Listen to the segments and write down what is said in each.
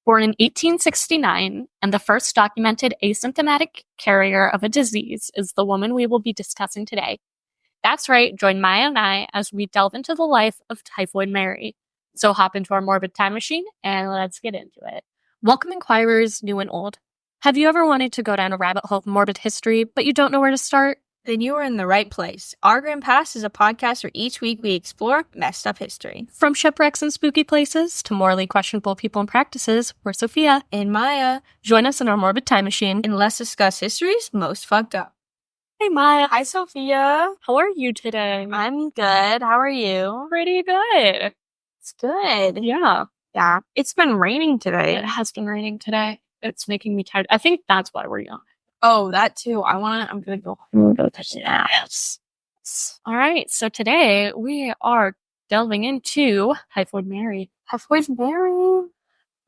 Born in 1869 and the first documented asymptomatic carrier of a disease is the woman we will be discussing today. That's right, join Maya and I as we delve into the life of Typhoid Mary. So hop into our Morbid Time Machine and let's get into it. Welcome, inquirers, new and old. Have you ever wanted to go down a rabbit hole of morbid history, but you don't know where to start? Then you are in the right place. Our Grand Past is a podcast where each week we explore messed up history. From shipwrecks and spooky places to morally questionable people and practices, we're Sophia and Maia. Join us in our Morbid Time Machine and let's discuss history's most fucked up. Hey Maya. Hi Sophia. How are you today? I'm good. How are you? Pretty good. It's good. Yeah. Yeah. It's been raining today. It has been raining today. It's making me tired. I think that's why we're young. Oh, that too. I'm gonna go touch the ass. All right. So today we are delving into Typhoid Mary. Typhoid Mary.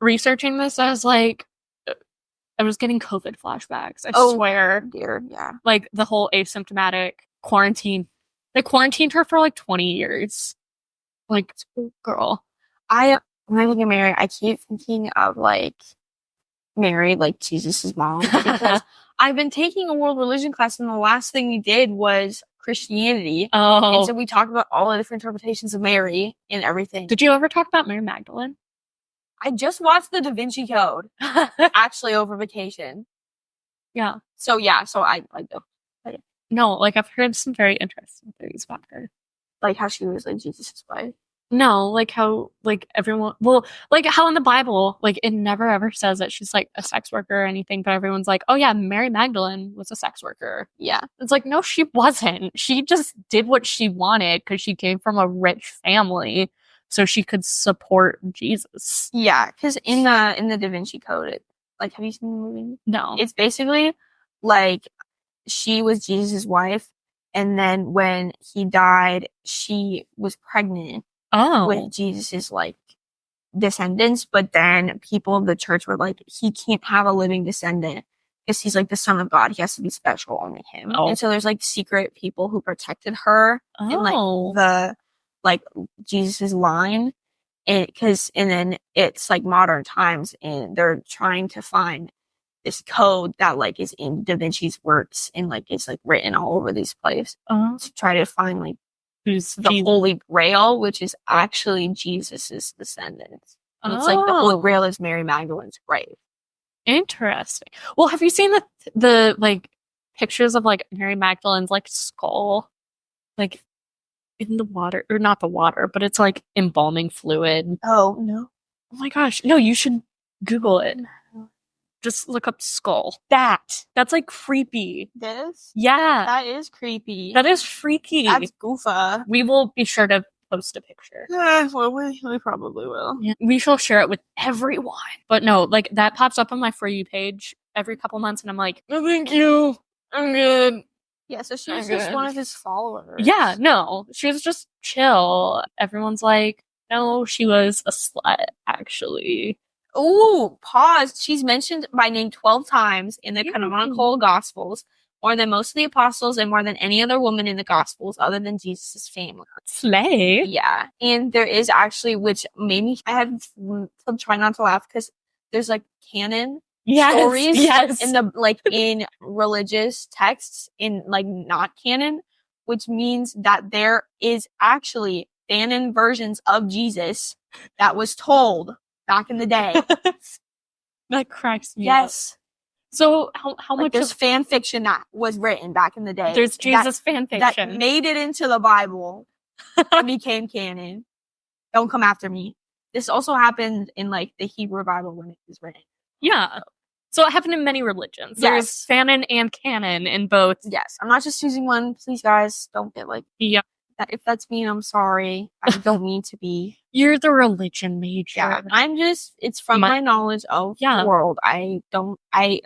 Researching this, I was like, I was getting COVID flashbacks. I swear. Dear, yeah. Like the whole asymptomatic quarantine. They quarantined her for like 20 years. Like, girl. When I look at Mary, I keep thinking of like Mary, like Jesus' mom, because I've been taking a world religion class, and the last thing we did was Christianity. Oh. And so we talked about all the different interpretations of Mary and everything. Did you ever talk about Mary Magdalene? I just watched the Da Vinci Code, actually, over vacation. Yeah. So I do. No, like, I've heard some very interesting things about her. Like, how she was, like, Jesus' wife. No, like how, like, everyone, well, like how in the Bible, like, it never ever says that she's, like, a sex worker or anything, but everyone's like, oh yeah, Mary Magdalene was a sex worker. Yeah. It's like, no, she wasn't. She just did what she wanted because she came from a rich family so she could support Jesus. Yeah, because in the Da Vinci Code, like, have you seen the movie? No. It's basically, like, she was Jesus' wife, and then when he died, she was pregnant. With Jesus's like descendants, but then people of the church were like, he can't have a living descendant because he's like the son of God. He has to be special, only him. And so there's like secret people who protected her and like the Jesus's line, and then it's like modern times, and they're trying to find this code that like is in Da Vinci's works and like it's like written all over these places to try to find like who's the Holy Grail, which is actually Jesus's descendants. And it's like the Holy Grail is Mary Magdalene's grave. Interesting. Well, have you seen the like pictures of like Mary Magdalene's like skull, like in the water, or not the water, but it's like embalming fluid? Oh no! Oh my gosh! No, you should Google it. Just look up skull. That's like creepy. This? Yeah. That is creepy. That is freaky. That's goofa. We will be sure to post a picture. Well, we probably will. Yeah. We shall share it with everyone. But no, like that pops up on my For You page every couple months, and I'm like, oh, thank you. I'm good. Yeah, so she was just one of his followers. Yeah, no. She was just chill. Everyone's like, no, she was a slut, actually. Ooh, pause. She's mentioned by name 12 times in the canonical Gospels, more than most of the apostles and more than any other woman in the Gospels other than Jesus' family. Slay. Yeah. And there is actually, which made me, I had to try not to laugh because there's like canon stories in the, like in religious texts in like not canon, which means that there is actually canon versions of Jesus that was told back in the day. That cracks me up. So how much there's fan fiction that was written back in the day. There's Jesus fan fiction that made it into the Bible and became canon. Don't come after me. This also happened in like the Hebrew Bible when it was written. Yeah. So it happened in many religions. There's fanon and canon in both. Yes. I'm not just choosing one. Please, guys, don't get like if that's mean, I'm sorry. I don't mean to be. You're the religion major. Yeah, I'm just, it's from my knowledge of the world. I am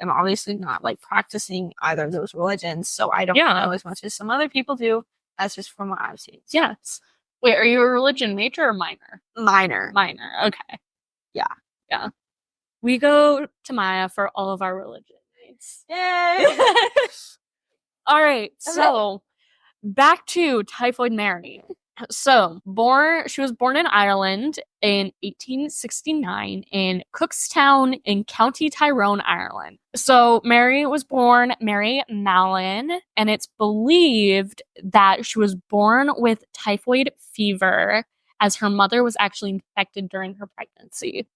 obviously not like practicing either of those religions, so I don't know as much as some other people do. That's just from what I've seen. Yes. Wait, are you a religion major or minor? Minor. Okay. Yeah. We go to Maya for all of our religion needs. Yay! All right, so back to Typhoid Mary. So, she was born in Ireland in 1869 in Cookstown in County Tyrone, Ireland. So, Mary was born Mary Mallon, and it's believed that she was born with typhoid fever, as her mother was actually infected during her pregnancy.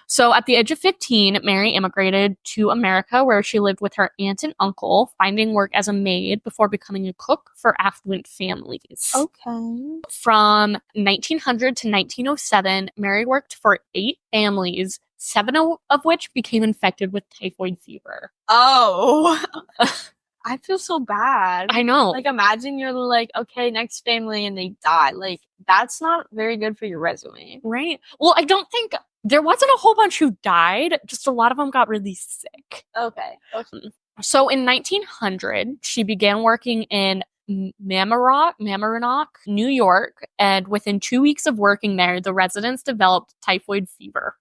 So at the age of 15, Mary immigrated to America, where she lived with her aunt and uncle, finding work as a maid before becoming a cook for affluent families. Okay. From 1900 to 1907, Mary worked for 8 families, 7 of which became infected with typhoid fever. Oh. I feel so bad. I know. Like, imagine you're like, okay, next family, and they die. Like, that's not very good for your resume. Right? Well, I don't think there wasn't a whole bunch who died, just a lot of them got really sick. Okay. So in 1900, she began working in Mamaroneck, New York, and within 2 weeks of working there, the residents developed typhoid fever.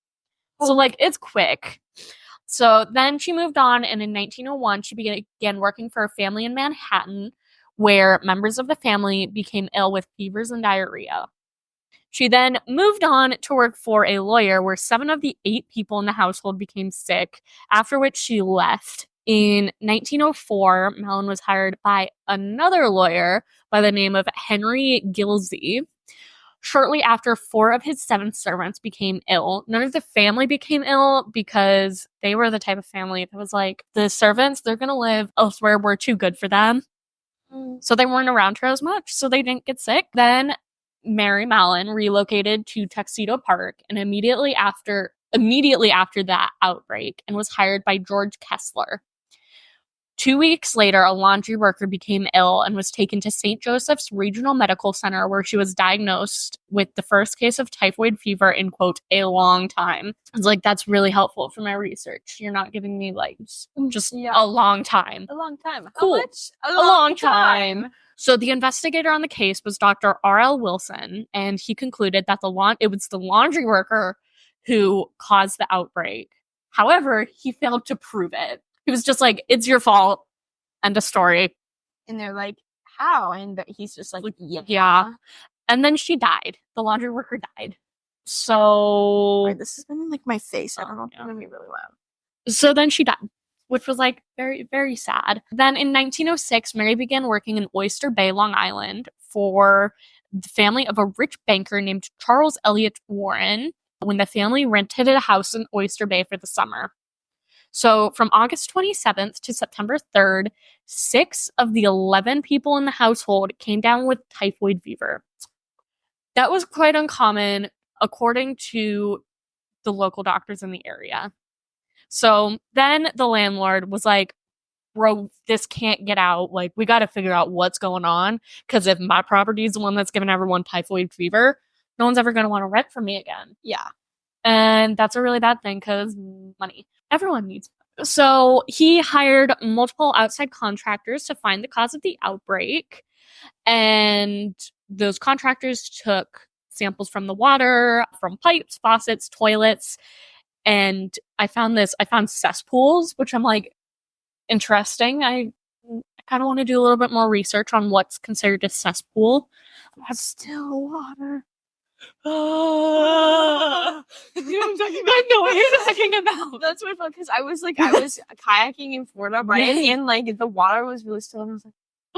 So, like, it's quick. So then she moved on, and in 1901, she began working for a family in Manhattan, where members of the family became ill with fevers and diarrhea. She then moved on to work for a lawyer, where 7 of the 8 people in the household became sick, after which she left. In 1904, Mallon was hired by another lawyer by the name of Henry Gilsey. Shortly after, 4 of his 7 servants became ill. None of the family became ill because they were the type of family that was like, the servants, they're going to live elsewhere. We're too good for them. So they weren't around her as much, so they didn't get sick. Then Mary Mallon relocated to Tuxedo Park, and immediately after that outbreak, and was hired by George Kessler. 2 weeks later, a laundry worker became ill and was taken to St. Joseph's Regional Medical Center, where she was diagnosed with the first case of typhoid fever in, quote, a long time. I was like, that's really helpful for my research. You're not giving me, like, just a long time. A long time. Cool. How much? A long time. So the investigator on the case was Dr. R.L. Wilson, and he concluded that it was the laundry worker who caused the outbreak. However, he failed to prove it. He was just like, it's your fault. End of story. And they're like, how? And he's just like, yeah. And then she died. The laundry worker died. So... Wait, this has been in, like, my face. I don't know if it's going to be really loud. So then she died, which was, like, very, very sad. Then in 1906, Mary began working in Oyster Bay, Long Island, for the family of a rich banker named Charles Eliot Warren, when the family rented a house in Oyster Bay for the summer. So from August 27th to September 3rd, 6 of the 11 people in the household came down with typhoid fever. That was quite uncommon, according to the local doctors in the area. So then the landlord was like, bro, this can't get out. Like, we got to figure out what's going on, because if my property is the one that's giving everyone typhoid fever, no one's ever going to want to rent from me again. Yeah. And that's a really bad thing, because money. Everyone needs money. So he hired multiple outside contractors to find the cause of the outbreak. And those contractors took samples from the water, from pipes, faucets, toilets. And I found cesspools, which I'm like, interesting. I kind of want to do a little bit more research on what's considered a cesspool. Still water. I know what you're talking about. That's my fun, because I was kayaking in Florida, right? And like the water was really still, and I was like,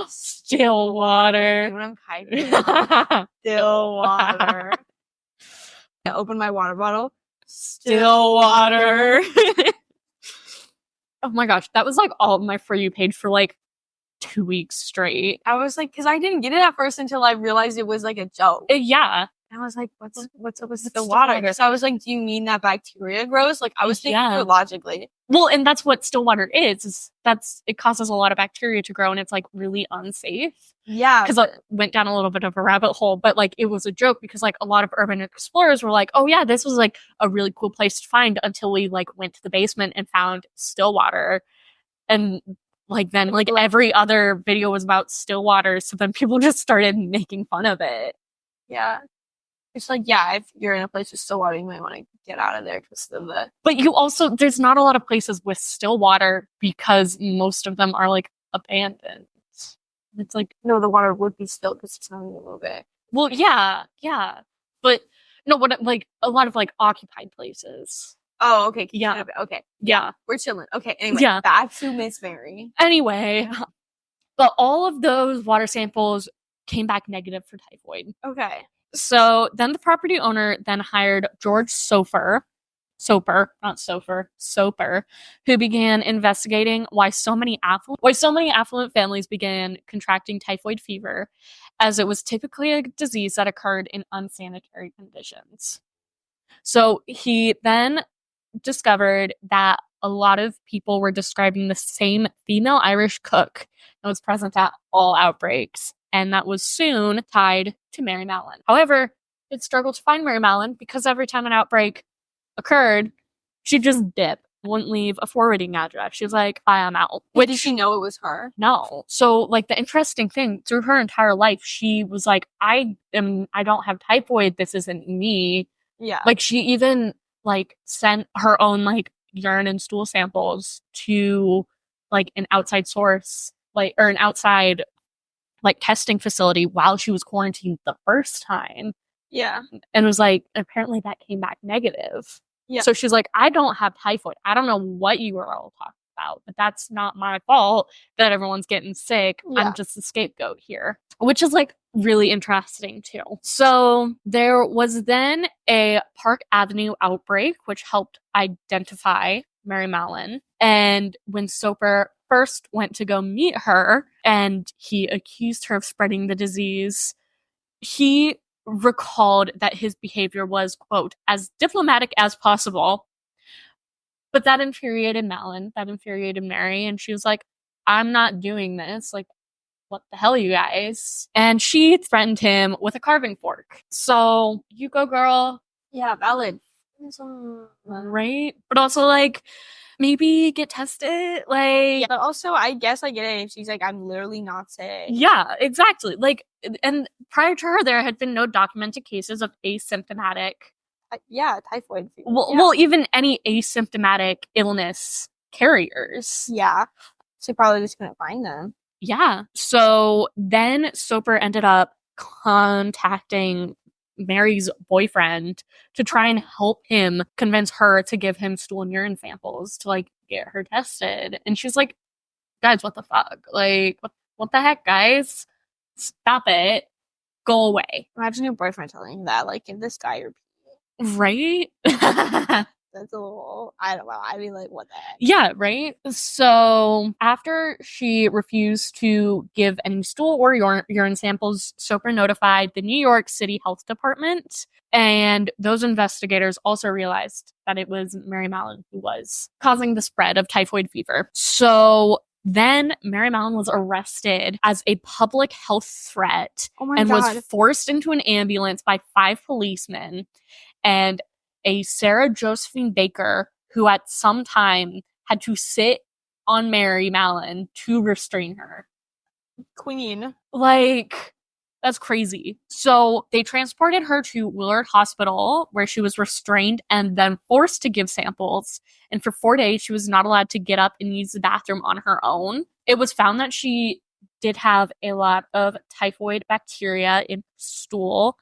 still water. When I'm kayaking, still water. I opened my water bottle. Still water. Oh my gosh, that was like all of my For You page for like 2 weeks straight. I was like, because I didn't get it at first until I realized it was like a joke. Yeah. And I was like, what's up with still water? Because I was like, do you mean that bacteria grows? Like, I was thinking through it logically. Well, and that's what still water is it causes a lot of bacteria to grow, and it's like really unsafe. Yeah. Because I went down a little bit of a rabbit hole, but like it was a joke, because like a lot of urban explorers were like, oh yeah, this was like a really cool place to find, until we like went to the basement and found still water. And like then like every other video was about still water, so then people just started making fun of it. Yeah. It's like, yeah, if you're in a place with still water, you might want to get out of there because of the... But there's not a lot of places with still water, because most of them are like abandoned. It's like, no, the water would be spilled because it's snowing a little bit. Well, yeah. But no, what like a lot of like occupied places. Oh, okay. Yeah. Okay. Yeah. We're chilling. Okay. Anyway, Yeah. back to Miss Mary. Anyway, but all of those water samples came back negative for typhoid. Okay. So then the property owner then hired George Soper, who began investigating why so many affluent families began contracting typhoid fever, as it was typically a disease that occurred in unsanitary conditions. So he then discovered that a lot of people were describing the same female Irish cook that was present at all outbreaks, and that was soon tied to Mary Mallon. However, it struggled to find Mary Mallon because every time an outbreak occurred, she'd just dip, wouldn't leave a forwarding address. She was like, I'm out. Did she know it was her? No. So, like, the interesting thing, through her entire life, she was like, I don't have typhoid. This isn't me. Yeah. Like, she even, like, sent her own, like, urine and stool samples to, like, an outside source, like, or an outside, like, testing facility while she was quarantined the first time. Yeah. And was like, apparently that came back negative. Yeah. So she's like, I don't have typhoid. I don't know what you were all talking about, but that's not my fault that everyone's getting sick. Yeah. I'm just the scapegoat here, which is like really interesting too. So there was then a Park Avenue outbreak, which helped identify Mary Mallon. And when Soper first went to go meet her and he accused her of spreading the disease, he recalled that his behavior was, quote, as diplomatic as possible. But that infuriated Mallon, that infuriated Mary, and she was like, I'm not doing this. Like, what the hell, you guys? And she threatened him with a carving fork. So, you go, girl. Yeah, valid. Right? But also, like, maybe get tested. Like, yeah, but also, I guess I get it if she's like, I'm literally not sick. Yeah, exactly. Like, and prior to her, there had been no documented cases of asymptomatic. Typhoid fever. Well, even any asymptomatic illness carriers. Yeah. So probably just couldn't find them. Yeah. So then Soper ended up contacting Mary's boyfriend to try and help him convince her to give him stool and urine samples to, like, get her tested. And she's like, guys, what the fuck? Like, what the heck, guys? Stop it. Go away. Imagine your boyfriend telling you that, like, give this guy your pee. Right? That's a little, I don't know. I mean, like, what the heck? Yeah, right? So, after she refused to give any stool or urine samples, Soper notified the New York City Health Department, and those investigators also realized that it was Mary Mallon who was causing the spread of typhoid fever. So, then Mary Mallon was arrested as a public health threat was forced into an ambulance by 5 policemen, and a Sarah Josephine Baker, who at some time had to sit on Mary Mallon to restrain her. Queen. Like, that's crazy. So they transported her to Willard Hospital, where she was restrained and then forced to give samples. And for 4 days, she was not allowed to get up and use the bathroom on her own. It was found that she did have a lot of typhoid bacteria in stool,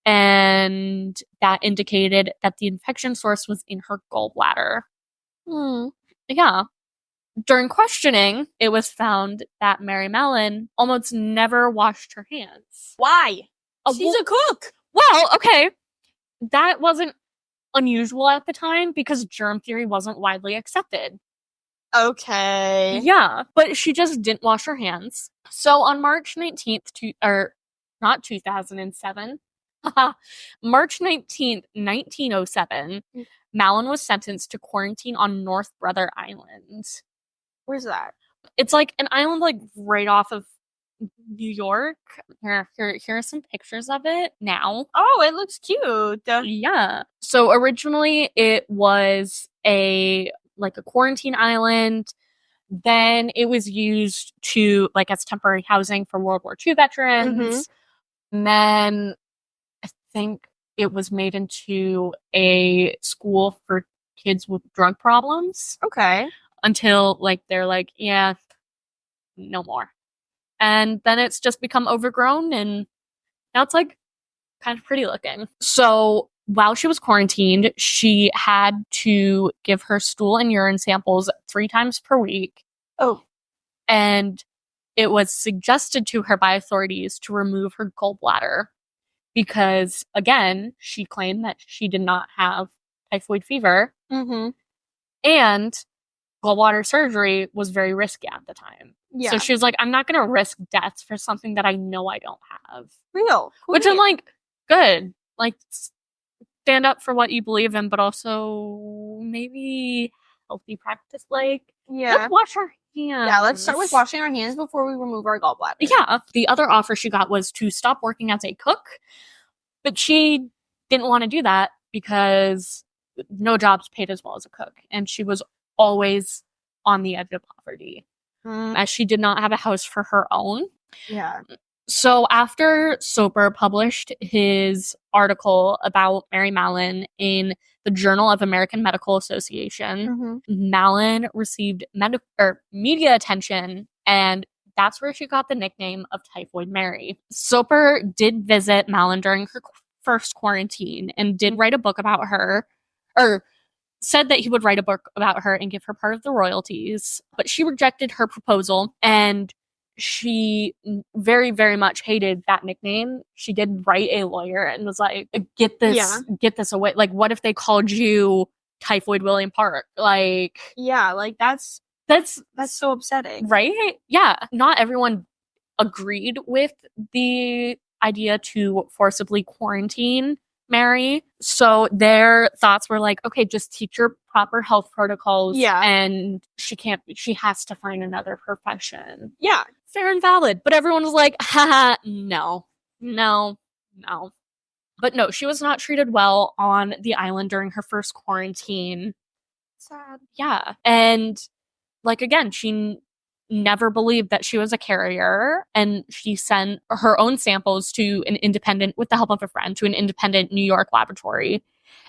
and that indicated that the infection source was in her gallbladder. Yeah. During questioning, it was found that Mary Mallon almost never washed her hands. Why? She's a cook. Well, okay. That wasn't unusual at the time because germ theory wasn't widely accepted. Okay. Yeah, but she just didn't wash her hands. So on March 19th, not 2007, March 19th, 1907, Mallon was sentenced to quarantine on North Brother Island. Where's that? It's like an island like right off of New York. Here are some pictures of it now. Oh, it looks cute. Yeah. So originally it was a quarantine island. Then it was used to as temporary housing for World War II veterans. And then I think it was made into a school for kids with drug problems. Okay. Until they're yeah, no more. And then it's just become overgrown, and now it's like kind of pretty looking. So while she was quarantined, she had to give her stool and urine samples 3 times per week. Oh. And it was suggested to her by authorities to remove her gallbladder because, again, she claimed that she did not have typhoid fever. Mm-hmm. And gallbladder surgery was very risky at the time. Yeah. So she was like, I'm not going to risk death for something that I know I don't have. Real. Which I'm like, good. Like, stand up for what you believe in, but also maybe healthy practice. Like, let's wash our hands. Yeah, let's start with washing our hands before we remove our gallbladder. Yeah. The other offer she got was to stop working as a cook, but she didn't want to do that because no jobs paid as well as a cook. And she was always on the edge of poverty, as she did not have a house for her own. Yeah. So after Soper published his article about Mary Mallon in the Journal of American Medical Association, Mallon received media attention, and that's where she got the nickname of Typhoid Mary. Soper did visit Mallon during her first quarantine and did write a book about her, or said that he would write a book about her and give her part of the royalties, but she rejected her proposal, and she very, very much hated that nickname. She did write a lawyer and was like, get this away. Like, what if they called you Typhoid William Park? Like, yeah, like that's so upsetting. Right? Yeah. Not everyone agreed with the idea to forcibly quarantine Mary. So their thoughts were like, okay, just teach her proper health protocols. Yeah. And she has to find another profession. Yeah. Fair and valid. But everyone was like, haha, no. But no, she was not treated well on the island during her first quarantine. Sad. Yeah. And like, again, she never believed that she was a carrier, and she sent her own samples to an independent, with the help of a friend, to an independent New York laboratory,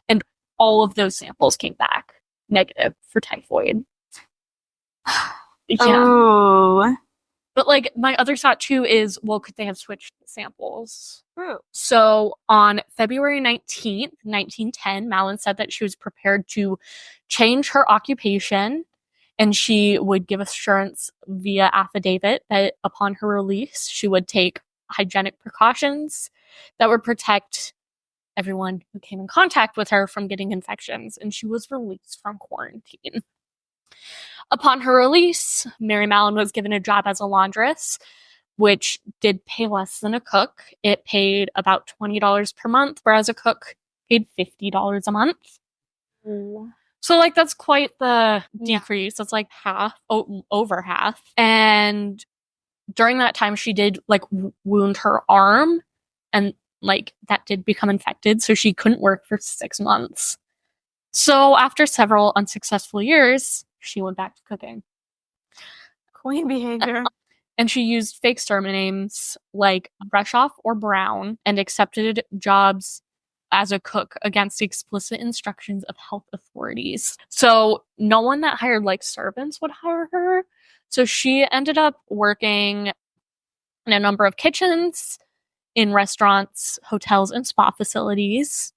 and all of those samples came back negative for typhoid. Yeah. Oh. But like, my other thought too is, well, could they have switched samples? True. So on February 19th, 1910, Mallon said that she was prepared to change her occupation, and she would give assurance via affidavit that upon her release, she would take hygienic precautions that would protect everyone who came in contact with her from getting infections, and she was released from quarantine. Upon her release, Mary Mallon was given a job as a laundress, which did pay less than a cook. It paid about $20 per month, whereas a cook paid $50 a month. Ooh. So, like, that's quite the decrease. That's like half, over half. And during that time, she did, like, wound her arm, and, like, that did become infected, so she couldn't work for 6 months. So, after several unsuccessful years, she went back to cooking. Queen behavior. And she used fake surnames like Breshoff or Brown, and accepted jobs as a cook against the explicit instructions of health authorities. So no one that hired like servants would hire her. So she ended up working in a number of kitchens, in restaurants, hotels, and spa facilities.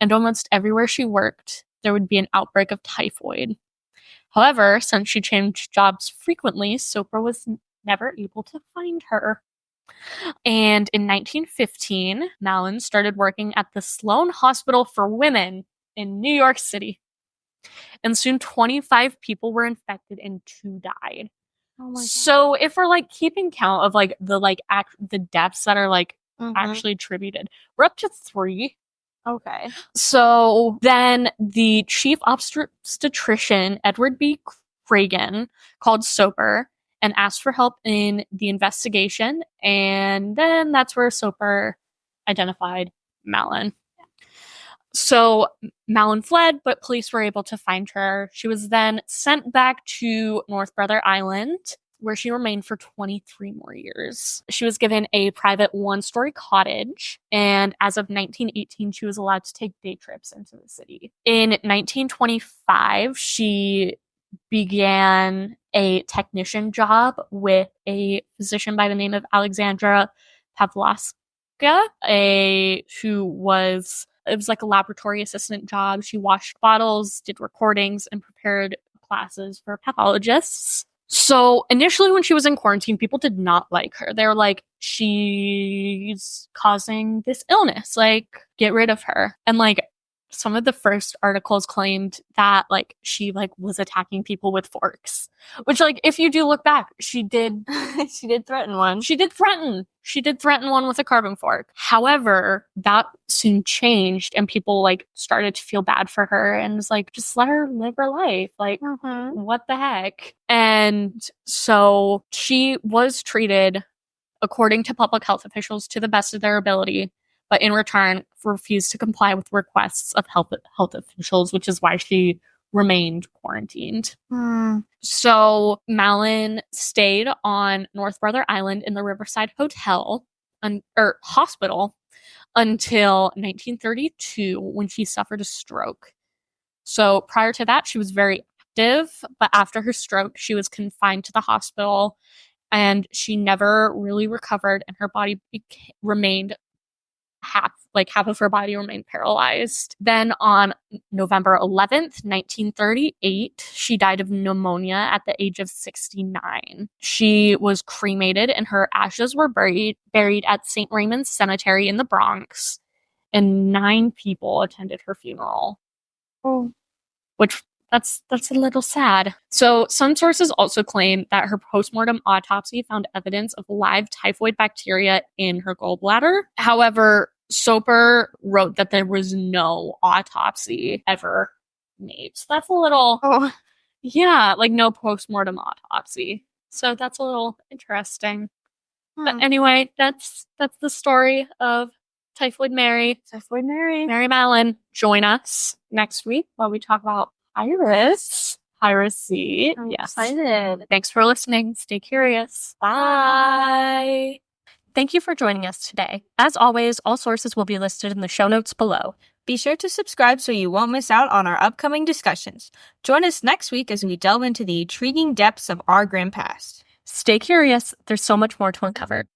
And almost everywhere she worked, there would be an outbreak of typhoid. However, since she changed jobs frequently, Soper was never able to find her. And in 1915, Mallon started working at the Sloan Hospital for Women in New York City. And soon 25 people were infected and 2 died. Oh my God. So if we're like keeping count of like the deaths that are like actually attributed, we're up to 3. Okay. So then the chief obstetrician, Edward B. Cragen, called Soper and asked for help in the investigation. And then that's where Soper identified Mallon. So Mallon fled, but police were able to find her. She was then sent back to North Brother Island, where she remained for 23 more years. She was given a private 1-story cottage, and as of 1918, she was allowed to take day trips into the city. In 1925, she began a technician job with a physician by the name of Alexandra Pavlovska, it was like a laboratory assistant job. She washed bottles, did recordings, and prepared classes for pathologists. So initially when she was in quarantine, people did not like her. They were like, she's causing this illness, like, get rid of her. And like, some of the first articles claimed that like she like was attacking people with forks, which like if you do look back, she did she did threaten one. She did threaten one with a carving fork. However, that soon changed and people like started to feel bad for her and was like, just let her live her life. Like, what the heck? And so she was treated according to public health officials to the best of their ability, but in return refused to comply with requests of health officials, which is why she remained quarantined. So Mallon stayed on North Brother Island in the Riverside Hotel hospital until 1932 when she suffered a stroke. So prior to that, she was very active, but after her stroke, she was confined to the hospital and she never really recovered and her body remained half of her body remained paralyzed. Then on November 11th, 1938, she died of pneumonia at the age of 69. She was cremated and her ashes were buried at St. Raymond's Cemetery in the Bronx, and 9 people attended her funeral. Oh. Which that's a little sad. So some sources also claim that her postmortem autopsy found evidence of live typhoid bacteria in her gallbladder. However, Soper wrote that there was no autopsy ever made. So that's a little, like no postmortem autopsy. So that's a little interesting. But anyway, that's the story of Typhoid Mary. Typhoid Mary. Mary Mallon. Join us next week while we talk about piracy. I'm yes. excited. Thanks for listening. Stay curious. Bye. Thank you for joining us today. As always, all sources will be listed in the show notes below. Be sure to subscribe so you won't miss out on our upcoming discussions. Join us next week as we delve into the intriguing depths of our grim past. Stay curious. There's so much more to uncover.